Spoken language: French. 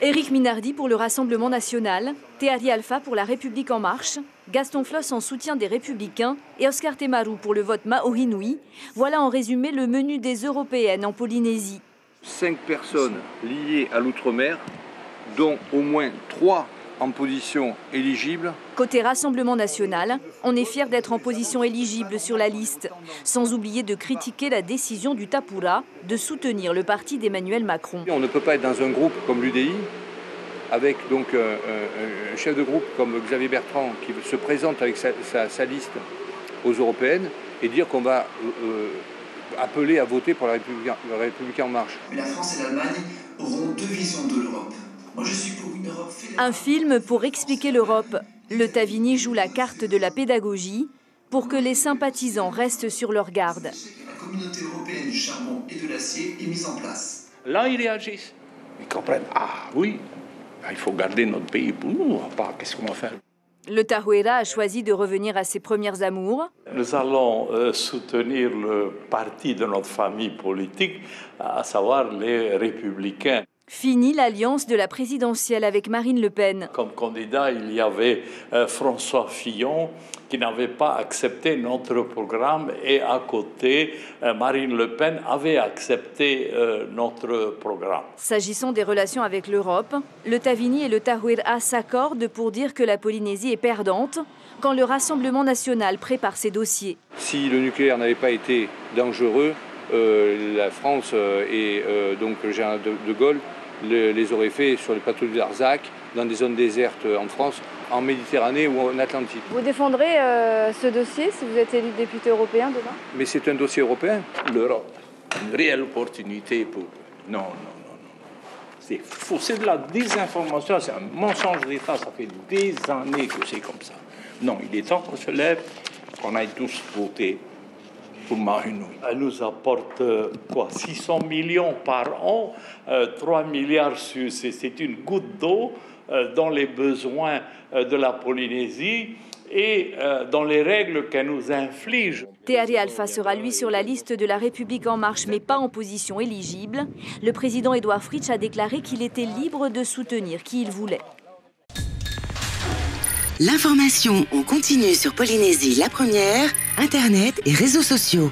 Éric Minardi pour le Rassemblement national, Théari Alpha pour la République en marche, Gaston Floss en soutien des Républicains et Oscar Temaru pour le vote Maori-Nui. Voilà en résumé le menu des Européennes en Polynésie. 5 personnes liées à l'outre-mer, dont au moins 3 en position éligible. Côté Rassemblement national, on est fier d'être en position éligible sur la liste, sans oublier de critiquer la décision du Tapura de soutenir le parti d'Emmanuel Macron. On ne peut pas être dans un groupe comme l'UDI, avec donc un chef de groupe comme Xavier Bertrand qui se présente avec sa liste aux Européennes et dire qu'on va appeler à voter pour la République en marche. Mais la France et l'Allemagne auront 2 visions de l'Europe. Moi, je suis pour une Europe fédérale. Un film pour expliquer l'Europe. Le Tavini joue la carte de la pédagogie pour que les sympathisants restent sur leur garde. La communauté européenne du charbon et de l'acier est mise en place. Là, ils réagissent. Ils comprennent. Ah oui, il faut garder notre pays pour nous. Qu'est-ce qu'on va faire? Le Tahuera a choisi de revenir à ses premières amours. Nous allons soutenir le parti de notre famille politique, à savoir les Républicains. Fini l'alliance de la présidentielle avec Marine Le Pen. Comme candidat, il y avait François Fillon qui n'avait pas accepté notre programme et à côté, Marine Le Pen avait accepté notre programme. S'agissant des relations avec l'Europe, le Tavini et le Tahuera s'accordent pour dire que la Polynésie est perdante quand le Rassemblement national prépare ses dossiers. Si le nucléaire n'avait pas été dangereux, la France et donc le général de Gaulle les aurait fait sur les plateaux de Larzac, dans des zones désertes en France, en Méditerranée ou en Atlantique. Vous défendrez ce dossier si vous êtes élu député européen demain? Mais c'est un dossier européen. L'Europe, une réelle opportunité pour... Non. C'est faux, c'est de la désinformation, c'est un mensonge d'État, ça fait des années que c'est comme ça. Non, il est temps qu'on se lève, qu'on aille tous voter pour Maori-Nui. Elle nous apporte 600 millions par an, 3 milliards, c'est une goutte d'eau dans les besoins de la Polynésie et dans les règles qu'elle nous inflige. Théari Alpha sera lui sur la liste de la République en marche, mais pas en position éligible. Le président Édouard Fritsch a déclaré qu'il était libre de soutenir qui il voulait. L'information en continu sur Polynésie la première, Internet et réseaux sociaux.